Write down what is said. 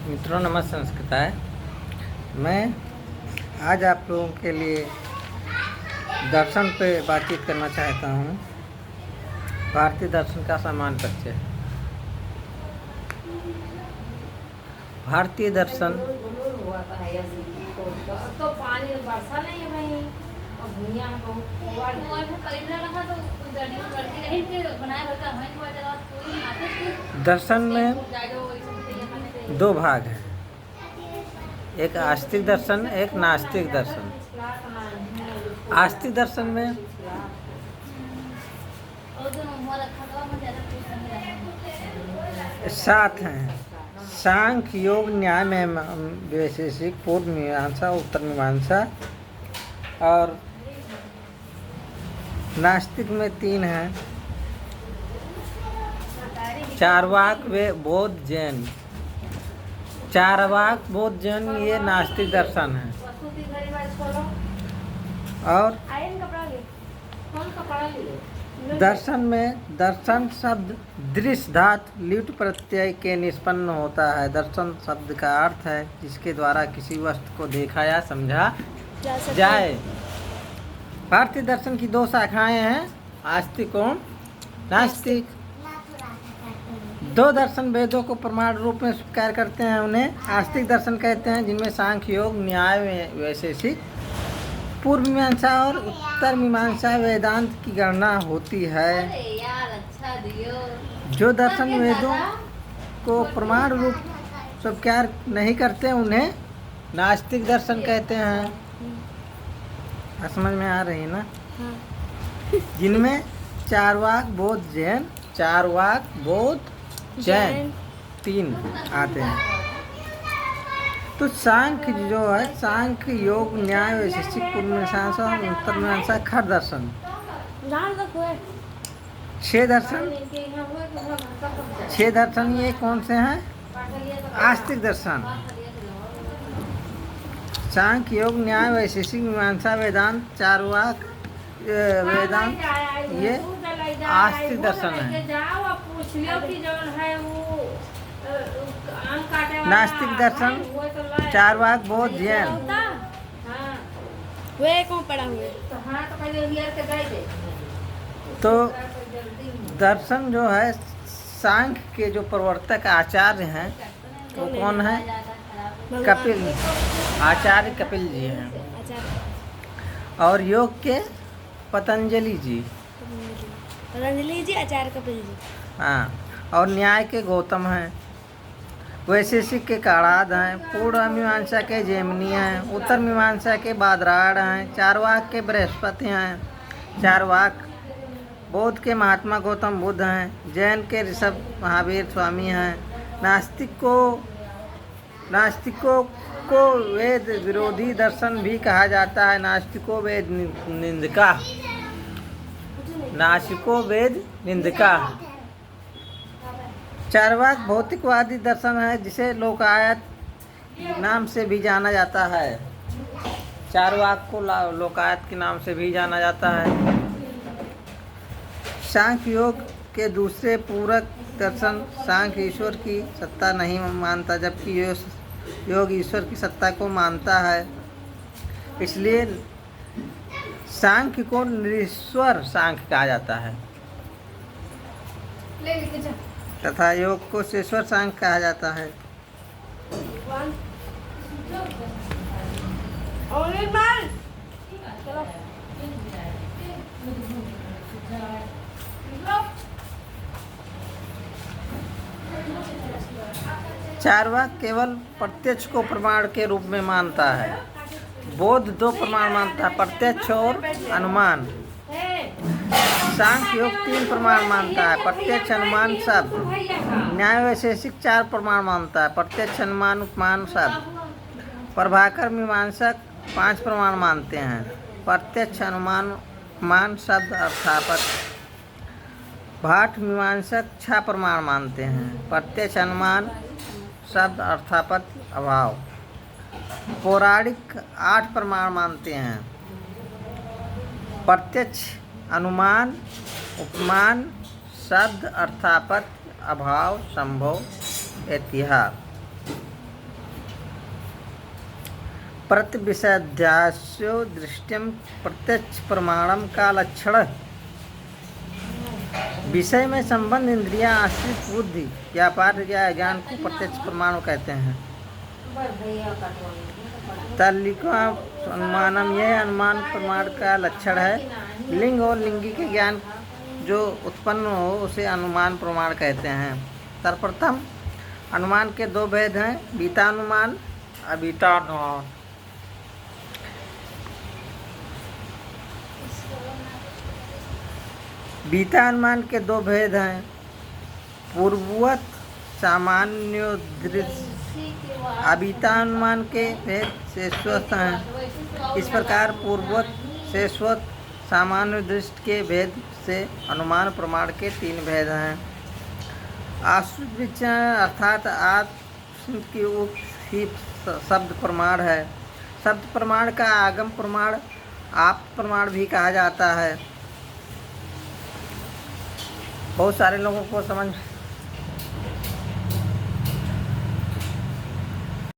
मित्रों नमस्कार। मैं आज आप लोगों के लिए दर्शन पे बातचीत करना चाहता हूँ। भारतीय दर्शन का सामान्य परिचय। भारतीय दर्शन दर्शन में दो भाग हैं, एक आस्तिक दर्शन, एक नास्तिक दर्शन। आस्तिक दर्शन में सात हैं: सांख्य, योग, न्याय में वैशेषिक, पूर्व मीमांसा, उत्तर मीमांसा। और नास्तिक में तीन हैं: चारवाक, वे बौद्ध, जैन। चारवाक, बौद्ध, जैन ये नास्तिक दर्शन है। और दर्शन में दर्शन शब्द दृश्य धातु लिट प्रत्यय के निष्पन्न होता है। दर्शन शब्द का अर्थ है जिसके द्वारा किसी वस्तु को देखा या समझा जाए। भारतीय दर्शन की दो शाखाएं हैं, आस्तिक और नास्तिक। दो दर्शन वेदों को प्रमाण रूप में स्वीकार करते हैं, उन्हें आस्तिक दर्शन कहते हैं, जिनमें सांख्य, योग, न्याय, वैशेषिक, पूर्व मीमांसा और उत्तर मीमांसा वेदांत की गणना होती है। जो दर्शन वेदों को प्रमाण रूप स्वीकार नहीं करते उन्हें नास्तिक दर्शन कहते हैं। समझ में आ रही ना? जिनमें चारवाक, बौद्ध, जैन, चारवाक, बौद्ध, जैन तीन आते हैं। तो सांख्य जो है, सांख्य, योग, न्याय, वैशेषिक, पूर्व मीमांसा और उत्तर मीमांसा खर दर्शन। छह दर्शन ये कौन से हैं? आस्तिक दर्शन। सांख्य, योग, न्याय, वैशेषिक, मीमांसा, वेदांत, चारवाक, वेदांत ये आस्तिक दर्शन है। नास्तिक दर्शन चारवाक, बौद्ध, जैन। तो दर्शन जो है, सांख्य के जो प्रवर्तक आचार्य हैं वो कौन है? कपिल, आचार्य कपिल जी हैं। और योग के पतंजलि जी, आचार्य कपिल जी। हाँ, और न्याय के गौतम हैं। वैशेषिक के काणाद हैं। पूर्व मीमांसा के जैमिनी हैं। उत्तर मीमांसा के बादरायण हैं। चारवाक के बृहस्पति हैं। चारवाक बौद्ध के महात्मा गौतम बुद्ध हैं। जैन के ऋषभ महावीर स्वामी हैं। नास्तिकों को वेद विरोधी दर्शन भी कहा जाता है। नास्तिको वेद निंदका। चारवाक भौतिकवादी दर्शन है, जिसे लोकायत नाम से भी जाना जाता है। चारवाक को लोकायत के नाम से भी जाना जाता है। सांख्य योग के दूसरे पूरक दर्शन सांख्य ईश्वर की सत्ता नहीं मानता, जबकि योग ईश्वर की सत्ता को मानता है। इसलिए सांख्य को निरीश्वर सांख्य कहा जाता है तथा योग को शेश्वर सांख्य कहा जाता है। चारवाक केवल प्रत्यक्ष को प्रमाण के रूप में मानता है। बौद्ध दो प्रमाण मानता है, प्रत्यक्ष और अनुमान। सांख्य योग तीन प्रमाण मानता है, प्रत्यक्ष, अनुमान, शब्द। न्याय वैशेषिक चार प्रमाण मानता है, प्रत्यक्ष, अनुमान, उपमान, शब्द। प्रभाकर मीमांसक पांच प्रमाण मानते हैं, प्रत्यक्ष, अनुमान, उपमान, शब्द, अर्थापत्ति। भाट मीमांसक छह प्रमाण मानते हैं, प्रत्यक्ष, अनुमान, शब्द, अर्थापत्ति, अभाव। पौराणिक आठ प्रमाण मानते हैं, प्रत्यक्ष, अनुमान, उपमान, शब्द, अर्थापत्ति, अभाव, संभव, इतिहास। प्रतिविषयाध्यासो दृष्टियम प्रत्यक्ष प्रमाणम का लक्षण। विषय में संबंध इंद्रियां, आश्रित बुद्धि, व्यापार या ज्ञान को प्रत्यक्ष प्रमाण कहते हैं। तार्किको अनुमानम, यह अनुमान प्रमाण का लक्षण है। लिंग और लिंगी के ज्ञान जो उत्पन्न हो उसे अनुमान प्रमाण कहते हैं। सर्वप्रथम अनुमान के दो भेद हैं, बीतानुमान, अबीतानुमान। बीता अनुमान के दो भेद हैं, पूर्ववत सामान्योदृष्ट। अबीता अनुमान के भेद शेषवत हैं। इस प्रकार पूर्ववत, शेषवत, सामान्य दृष्टि के भेद से अनुमान प्रमाण के तीन भेद हैं। आश्रित विचार अर्थात आश्रित की उक्त ही शब्द प्रमाण है। शब्द प्रमाण का आगम प्रमाण आप प्रमाण भी कहा जाता है। बहुत सारे लोगों को समझ